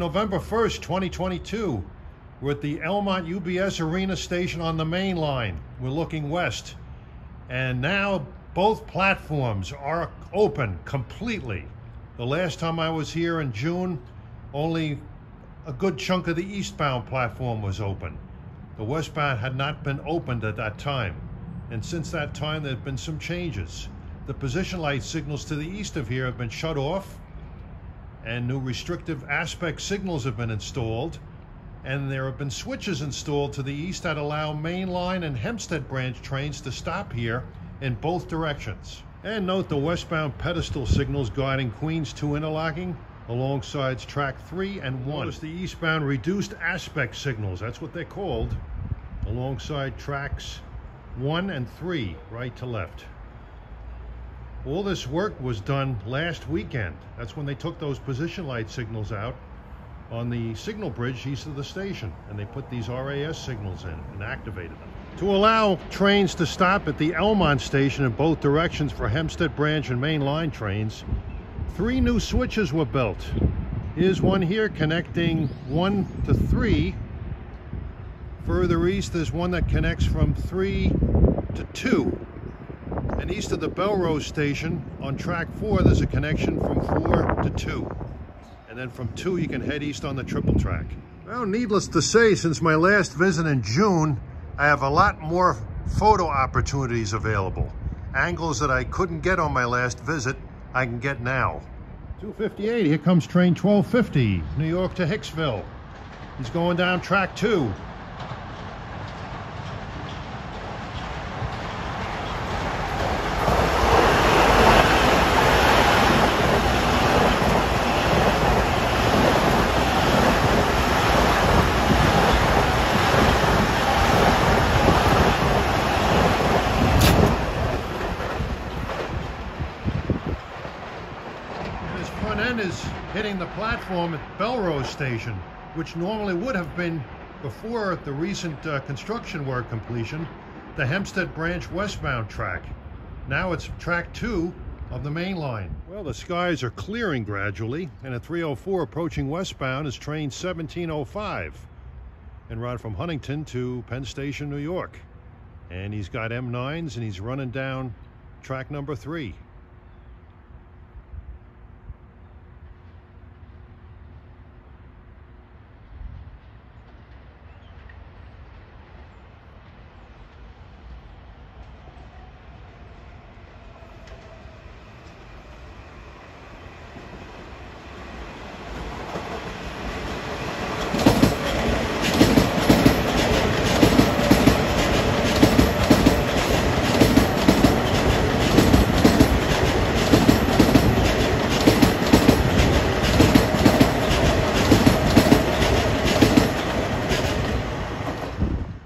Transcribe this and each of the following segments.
November 1st, 2022. We're at the Elmont UBS Arena Station on the main line. We're looking west. And now both platforms are open completely. The last time I was here in June, only a good chunk of the eastbound platform was open. The westbound had not been opened at that time. And since that time, there have been some changes. The position light signals to the east of here have been shut off, and new restrictive aspect signals have been installed, and there have been switches installed to the east that allow mainline and Hempstead branch trains to stop here in both directions. And note the westbound pedestal signals guiding Queens 2 interlocking alongside track 3 and 1. Notice the eastbound reduced aspect signals, that's what they're called, alongside tracks 1 and 3, right to left. All this work was done last weekend. That's when they took those position light signals out on the signal bridge east of the station, and they put these RAS signals in and activated them. To allow trains to stop at the Elmont station in both directions for Hempstead branch and main line trains, 3 new switches were built. Here's one here connecting 1 to 3. Further east, there's one that connects from 3 to 2. And east of the Belrose station on track 4, there's a connection from 4 to 2. And then from 2, you can head east on the triple track. Well, needless to say, since my last visit in June, I have a lot more photo opportunities available. Angles that I couldn't get on my last visit, I can get now. 258, here comes train 1250, New York to Hicksville. He's going down track 2. Is hitting the platform at Belrose Station, which normally would have been, before the recent construction work completion, the Hempstead branch westbound track. Now it's track 2 of the main line. Well, the skies are clearing gradually, and at 3:04 approaching westbound is train 1705 en route from Huntington to Penn Station, New York. And he's got M9s and he's running down track number 3.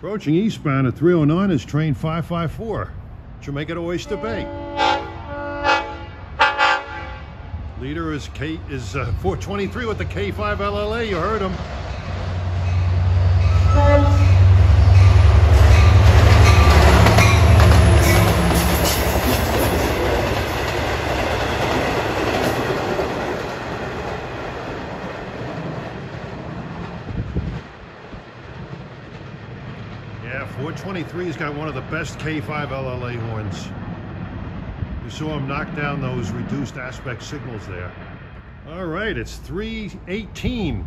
Approaching eastbound at 309 is train 554, Jamaica to Oyster Bay. Leader is 423 with the K5 LLA, you heard him. Yeah, 423's got one of the best K5 LLA horns. You saw him knock down those reduced aspect signals there. All right, it's 3:18.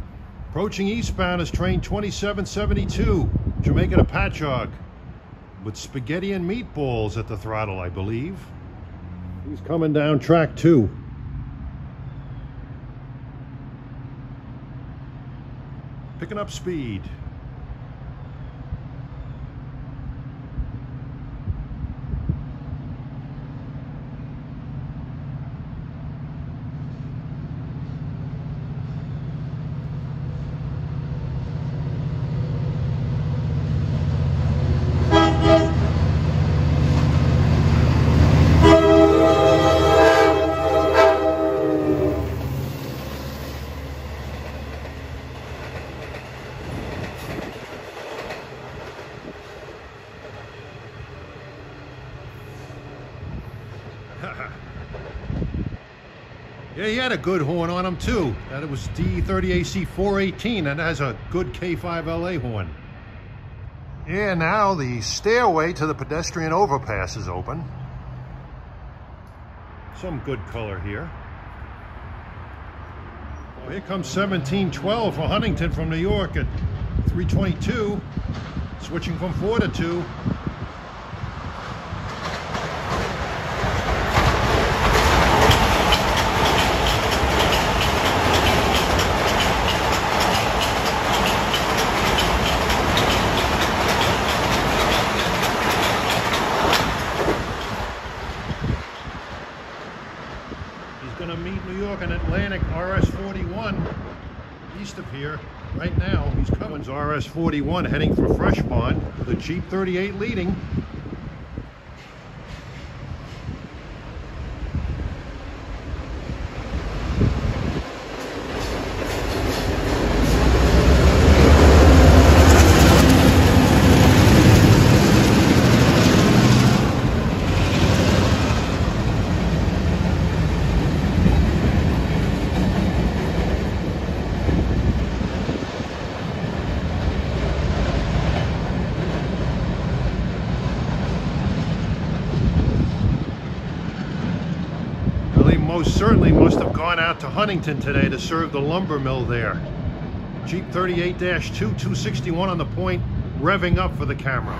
Approaching eastbound is train 2772, Jamaica to Patchogue, with spaghetti and meatballs at the throttle, I believe. He's coming down track 2. Picking up speed. Yeah, he had a good horn on him too. That it was D30AC 418, and it has a good K5LA horn. Yeah, now the stairway to the pedestrian overpass is open. Some good color here. Well, here comes 1712 for Huntington from New York at 322, switching from 4 to 2. Going to meet New York and Atlantic RS41 east of here. Right now he's coming RS41 heading for Fresh Pond with a Jeep 38 leading. Most certainly must have gone out to Huntington today to serve the lumber mill there. Jeep 38-2, 261 on the point, revving up for the camera.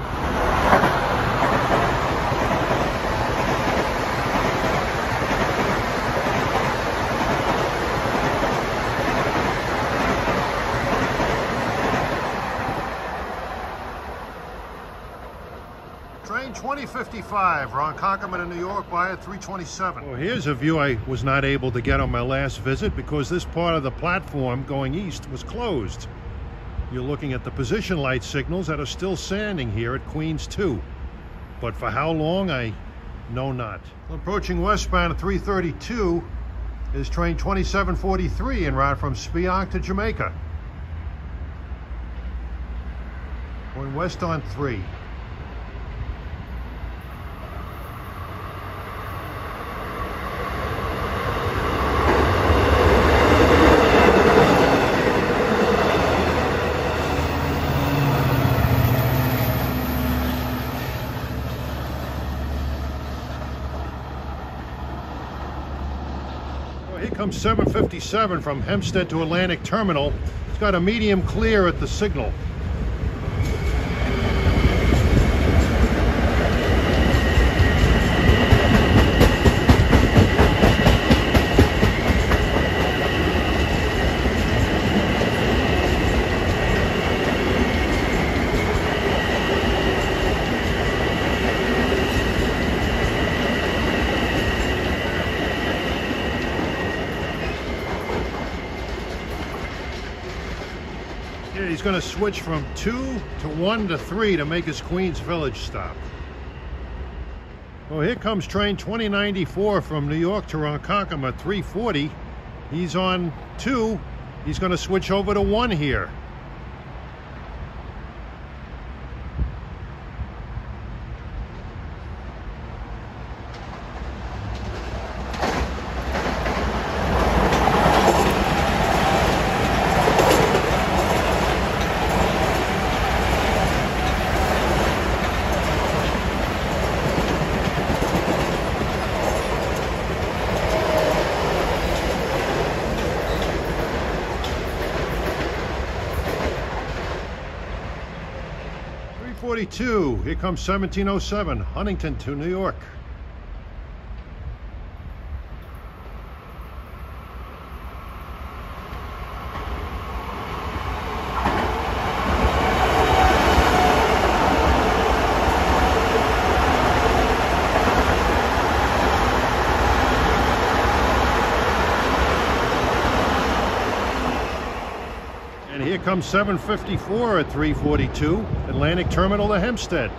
Train 2055, Ronkonkoma to New York via 327. Well, here's a view I was not able to get on my last visit because this part of the platform going east was closed. You're looking at the position light signals that are still standing here at Queens 2. But for how long, I know not. Approaching westbound at 332 is train 2743 en route from Spionk to Jamaica. Going west on 3. Here comes 757 from Hempstead to Atlantic Terminal. It's got a medium clear at the signal. Yeah, he's going to switch from 2 to 1 to 3 to make his Queens Village stop. Well, here comes train 2094 from New York to Ronkonkoma at 340. He's on 2. He's going to switch over to 1 here. Here comes 1707, Huntington to New York. And here comes 754 at 342, Atlantic Terminal to Hempstead.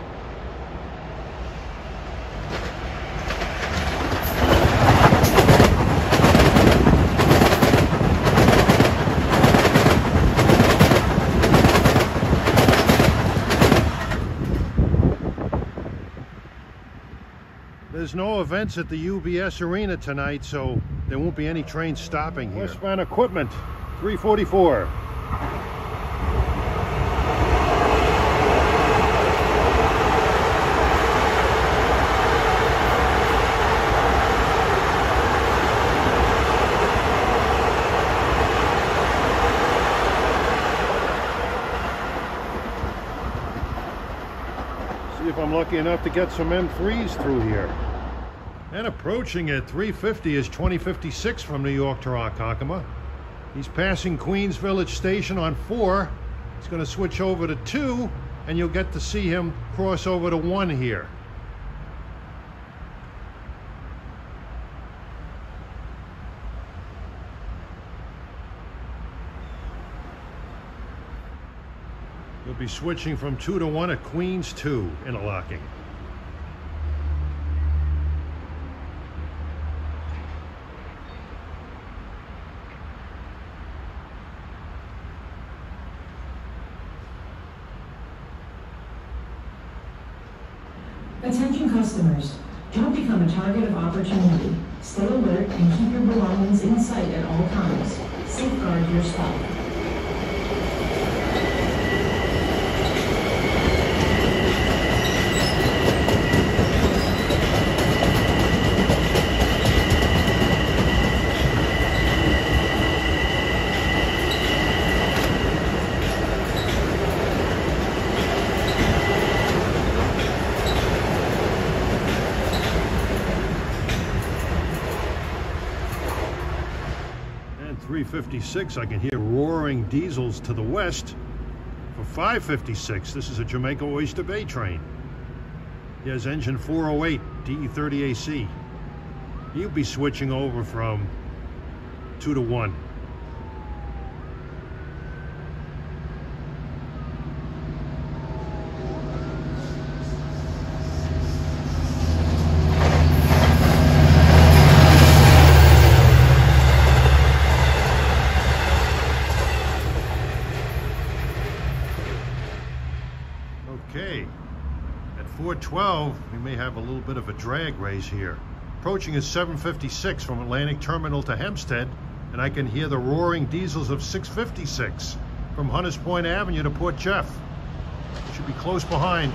There's no events at the UBS Arena tonight, so there won't be any trains stopping here. Westbound equipment, 344. See if I'm lucky enough to get some M3s through here. And approaching at 350 is 2056 from New York to Ronkonkoma. He's passing Queens Village Station on 4. He's going to switch over to 2, and you'll get to see him cross over to 1 here. He'll be switching from 2 to 1 at Queens 2, interlocking. Attention customers, don't become a target of opportunity. Stay alert and keep your belongings in sight at all times. Safeguard your stuff. And 356, I can hear roaring diesels to the west. For 556, this is a Jamaica Oyster Bay train. He has engine 408, DE30AC. He'll be switching over from 2 to 1. Okay, at 412, we may have a little bit of a drag race here. Approaching is 756 from Atlantic Terminal to Hempstead, and I can hear the roaring diesels of 656 from Hunters Point Avenue to Port Jeff. It should be close behind.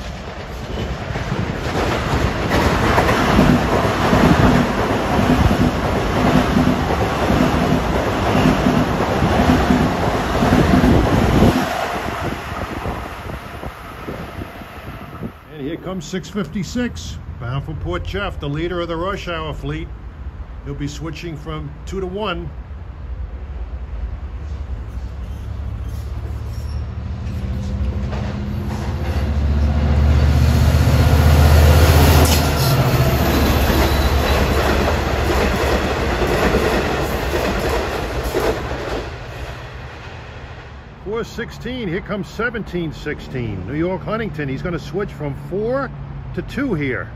Here comes 656, bound for Port Jeff, the leader of the rush hour fleet. He'll be switching from 2 to 1. Four 16, here comes 1716, New York Huntington. He's going to switch from 4 to 2 here.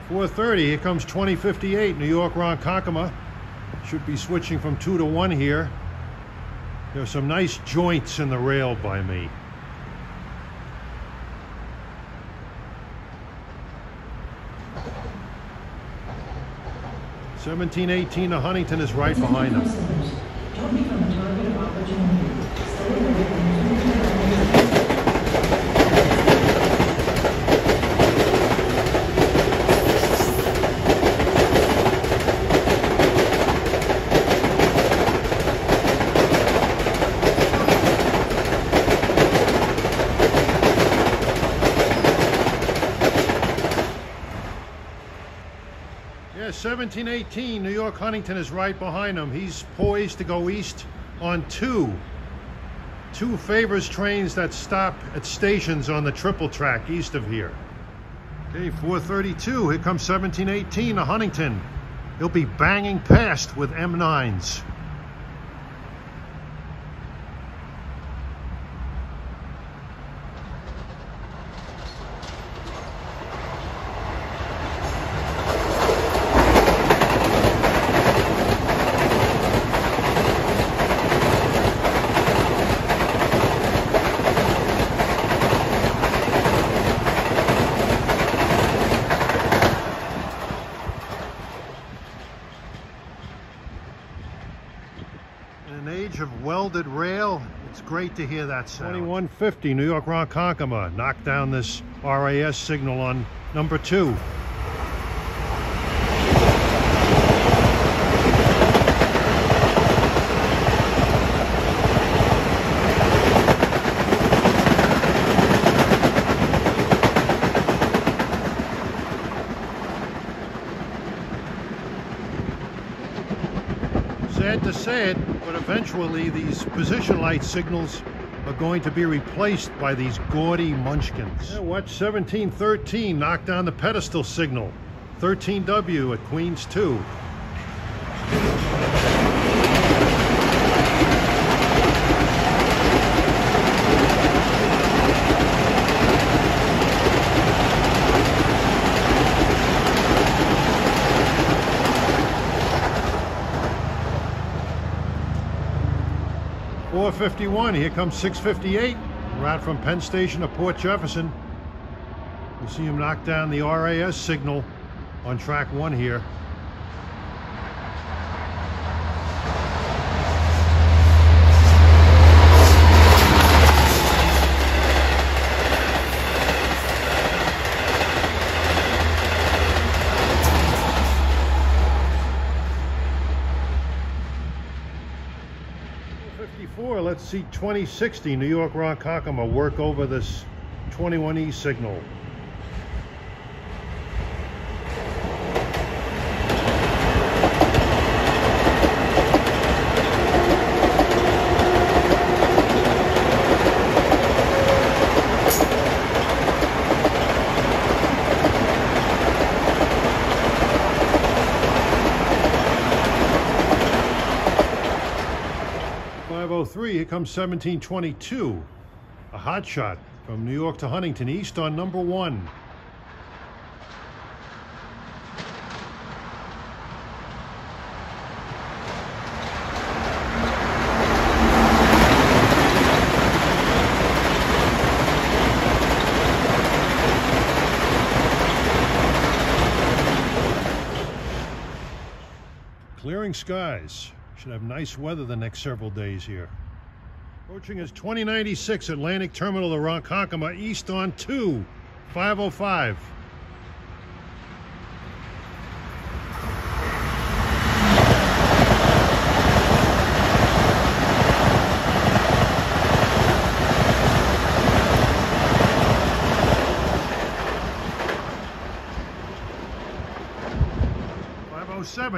.430, here comes 2058, New York Ronkonkoma. Should be switching from 2 to 1 here. There's some nice joints in the rail by me. .1718 to Huntington is right behind them. Don't become a target of opportunity. Stay alert. Yeah, 1718, New York Huntington is right behind him. He's poised to go east on 2. 2 favors trains that stop at stations on the triple track east of here. Okay, 432, here comes 1718 to Huntington. He'll be banging past with M9s. In an age of welded rail, it's great to hear that sound. 2150 New York Ronkonkoma knocked down this RAS signal on number 2. Sad to say it, but eventually these position light signals are going to be replaced by these gaudy munchkins. Yeah, watch 1713 knock down the pedestal signal. 13W at Queens 2. .451, here comes 658, route from Penn Station to Port Jefferson. You see him knock down the RAS signal on track 1 here. Let's see 2060 New York Ronkonkoma work over this 21E signal. Here comes 1722, a hot shot from New York to Huntington East on number 1. Clearing skies. Should have nice weather the next several days here. Approaching is 2096 Atlantic Terminal to Ronkonkoma East on 2, 505.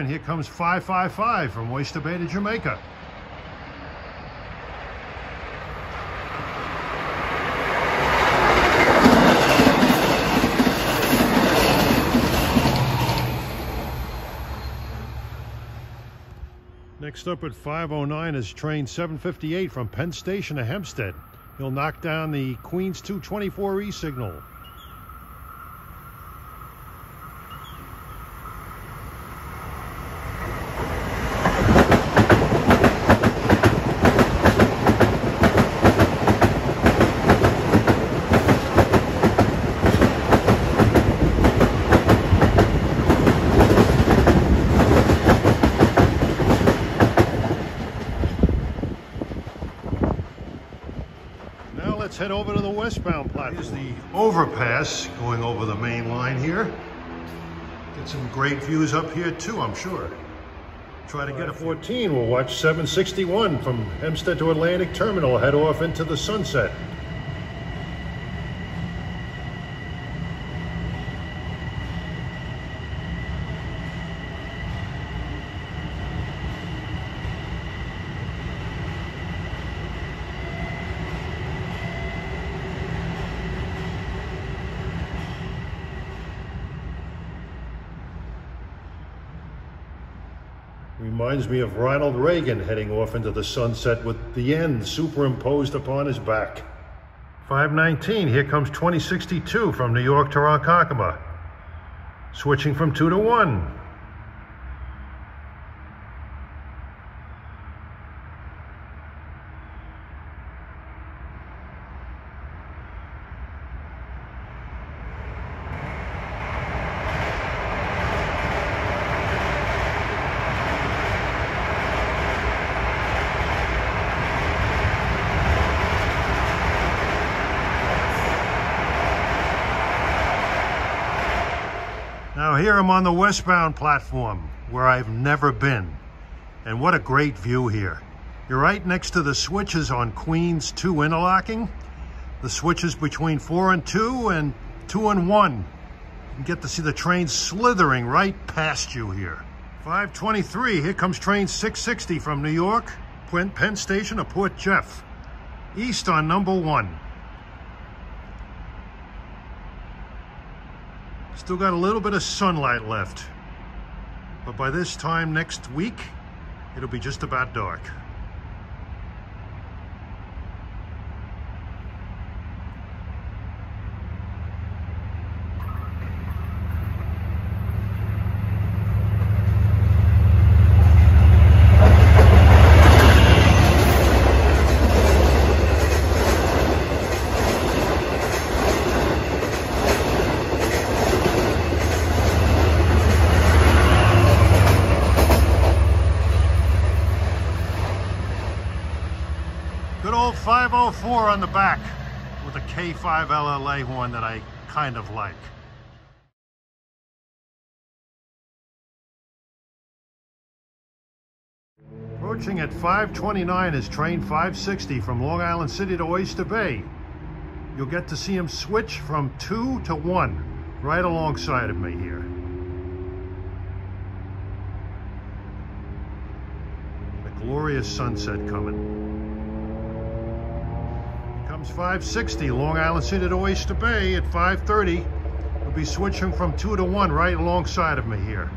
Here comes 555 from Oyster Bay to Jamaica. Next up at 509 is train 758 from Penn Station to Hempstead. He'll knock down the Queens 224E signal. Let's head over to the westbound platform. Here's the overpass going over the main line here. Get some great views up here too, I'm sure. Try to get a 14. We'll watch 761 from Hempstead to Atlantic Terminal head off into the sunset. Reminds me of Ronald Reagan heading off into the sunset with the end superimposed upon his back. 519, here comes 2062 from New York to Ronkonkoma. Switching from 2 to 1. Now here I'm on the westbound platform where I've never been. And what a great view here. You're right next to the switches on Queens 2 interlocking. The switches between 4 and 2 and 2 and 1. You get to see the train slithering right past you here. 5:23, here comes train 660 from New York, Penn Station to Port Jeff. East on number 1. Still got a little bit of sunlight left. But by this time next week, it'll be just about dark. Good old 504 on the back with a K5 LLA horn that I kind of like. Approaching at 5:29 is train 560 from Long Island City to Oyster Bay. You'll get to see him switch from 2 to 1 right alongside of me here. The glorious sunset coming. 560 Long Island City to Oyster Bay at 5:30. We'll be switching from 2 to 1 right alongside of me here.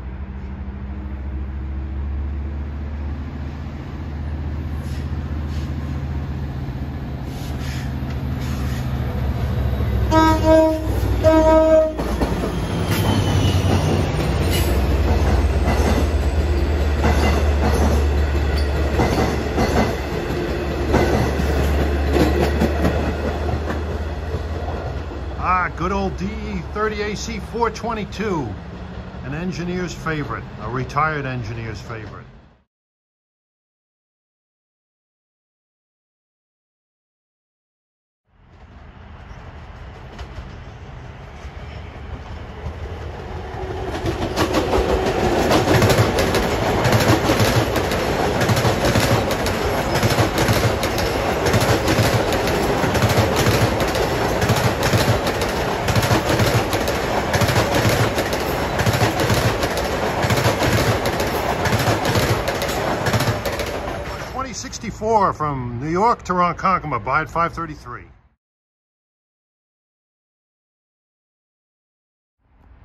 Good old DE30AC 422, an engineer's favorite, a retired engineer's favorite. From New York to Ronkonkoma by at 5:33.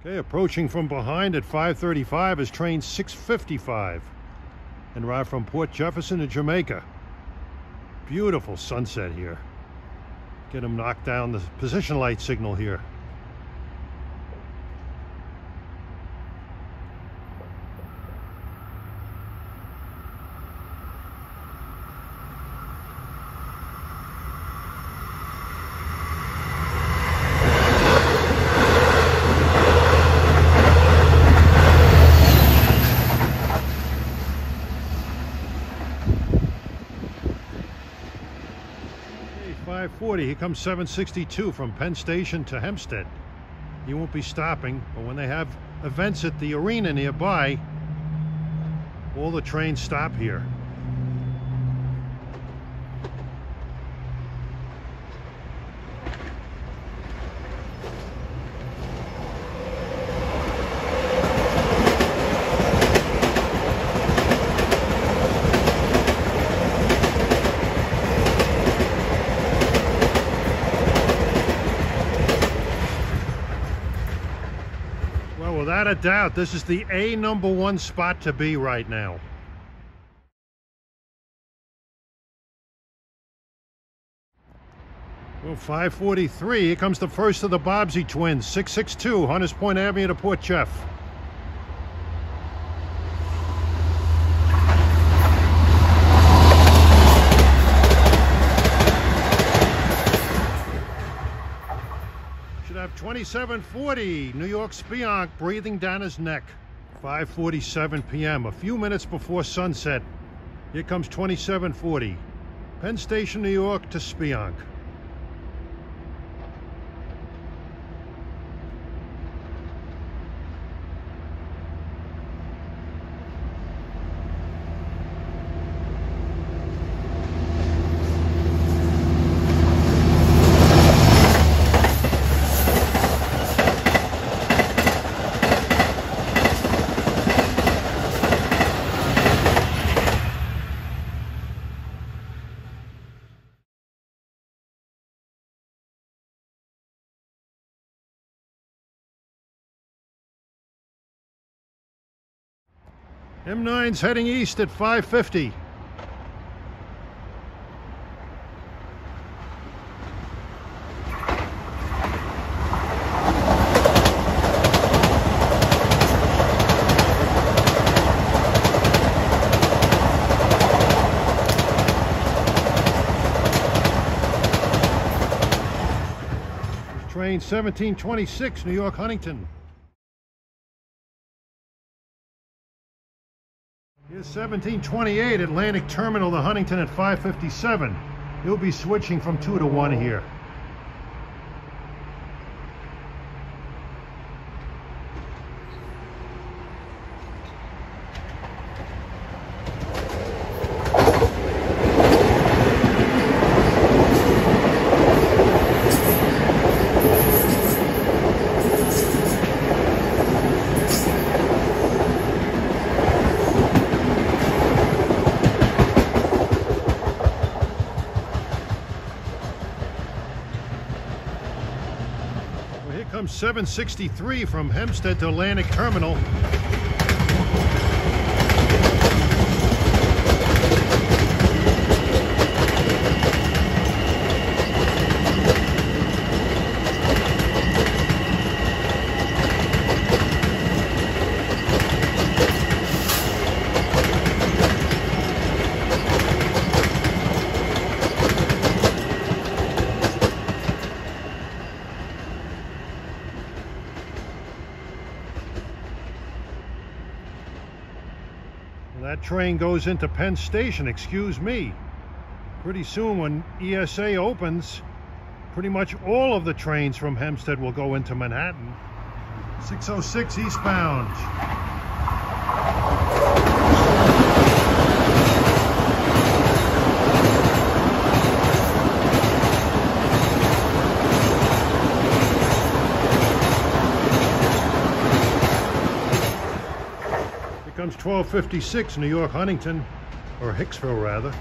Okay, approaching from behind at 5:35 is train 655 en route from Port Jefferson to Jamaica. Beautiful sunset here. Get them knocked down the position light signal here. Here comes 762 from Penn Station to Hempstead. He won't be stopping, but when they have events at the arena nearby, all the trains stop here. Without a doubt, this is the number 1 spot to be right now. Well, 5:43, here comes the first of the Bobbsey twins, 662, Hunters Point Avenue to Port Jeff. Should have 2740, New York Spionk breathing down his neck. 5:47 p.m., a few minutes before sunset. Here comes 2740, Penn Station, New York to Spionk. M9's heading east at 5:50. Train 1726, New York Huntington. Here's 1728, Atlantic Terminal to Huntington at 5:57. He'll be switching from 2 to 1 here. Comes 763 from Hempstead to Atlantic Terminal. That train goes into Penn Station, excuse me. Pretty soon when ESA opens, pretty much all of the trains from Hempstead will go into Manhattan. 606 eastbound. Comes 1256, New York Huntington, or Hicksville rather.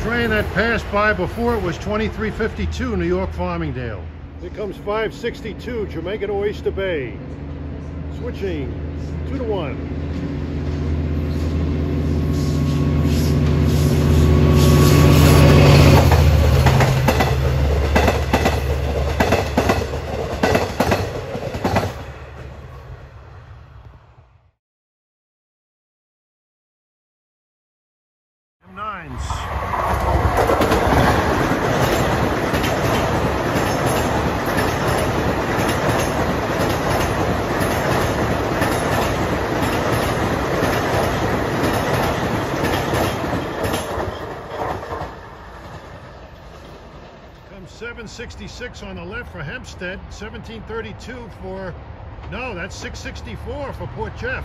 Train that passed by before it was 2352, New York Farmingdale. Here comes 562, Jamaica to Oyster Bay. Switching 2 to 1. M9s. Comes 766 on the left for Hempstead, 1732 for, no, that's 664 for Port Jeff.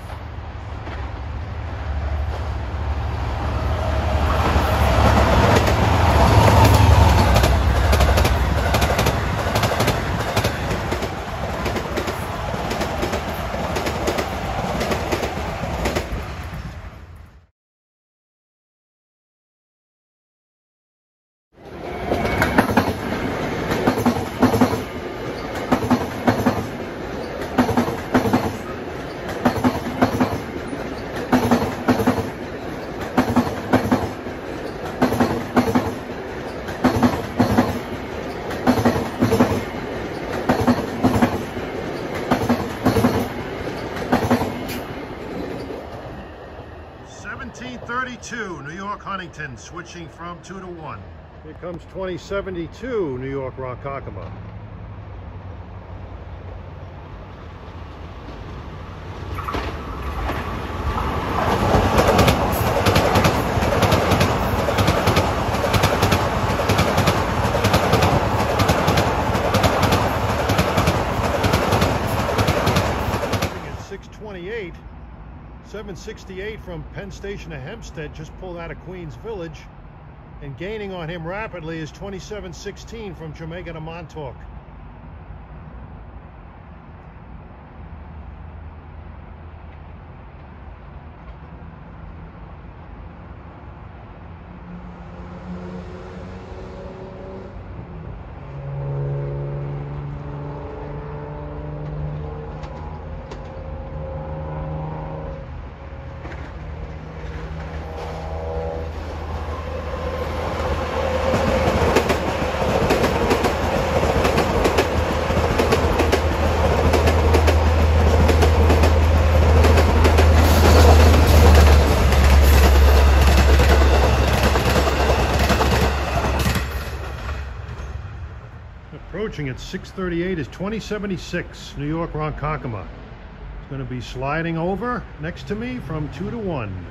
New York Huntington, switching from 2 to 1. Here comes 2072, New York Ronkonkoma. At 628. 768 from Penn Station to Hempstead, just pulled out of Queens Village. And gaining on him rapidly is 2716 from Jamaica to Montauk. Approaching at 638 is 2076 New York Ronkonkoma. It's going to be sliding over next to me from 2 to 1.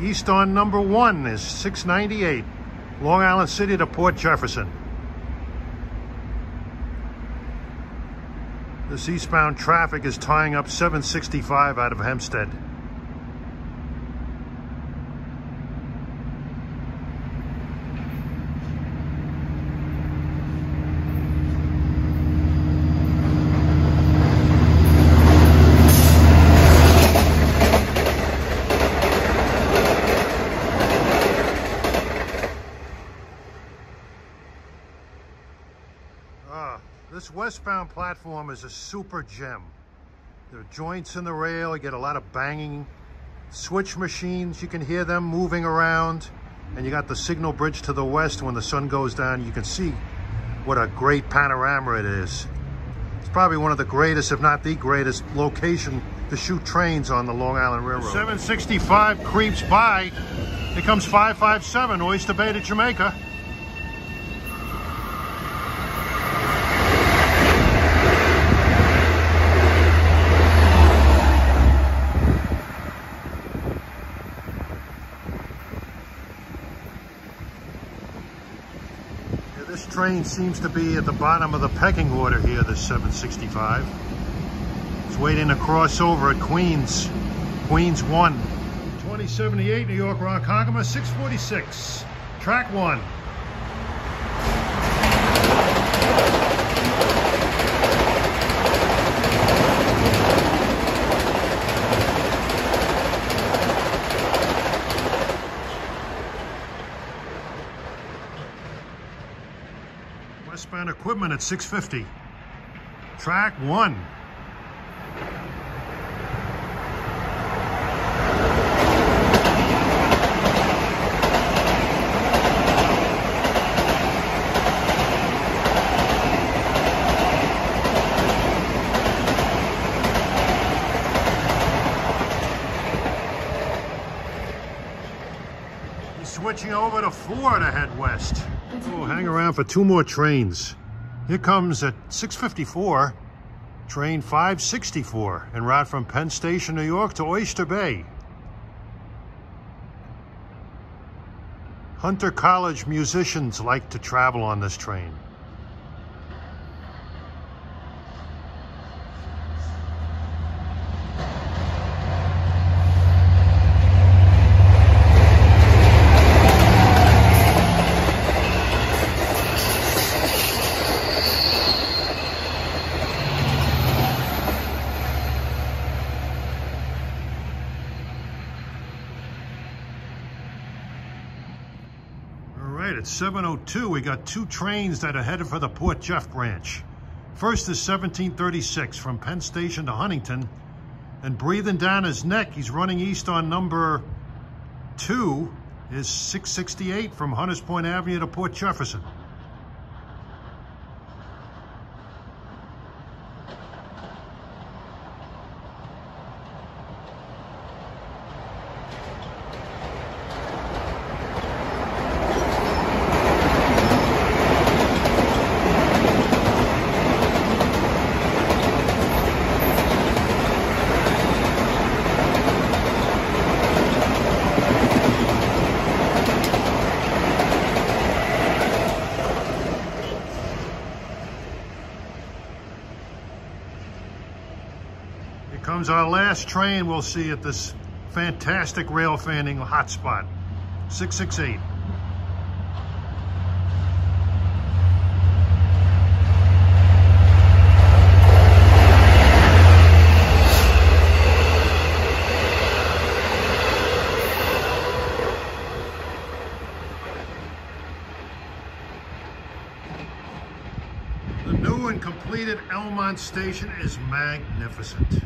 East on number 1 is 698, Long Island City to Port Jefferson. This eastbound traffic is tying up 765 out of Hempstead. This westbound platform is a super gem. There are joints in the rail, you get a lot of banging. Switch machines, you can hear them moving around. And you got the signal bridge to the west. When the sun goes down, you can see what a great panorama it is. It's probably one of the greatest, if not the greatest, location to shoot trains on the Long Island Railroad. 765 creeps by. Here comes 557, Oyster Bay to Jamaica. This train seems to be at the bottom of the pecking order here, this 765. It's waiting to cross over at Queens. Queens 1. 2078 New York Ronkonkoma, 646. Track 1. Westbound equipment at 650. Track 1. He's switching over to 4 to head west. Oh, hang around for 2 more trains. Here comes at 6:54, train 564, en route from Penn Station, New York to Oyster Bay. Hunter College musicians like to travel on this train. At 7:02, we got 2 trains that are headed for the Port Jeff branch. First is 1736 from Penn Station to Huntington, and breathing down his neck, he's running east on number 2, is 668 from Hunters Point Avenue to Port Jefferson. becomes our last train we'll see at this fantastic rail fanning hotspot. 668. The new and completed Elmont Station is magnificent.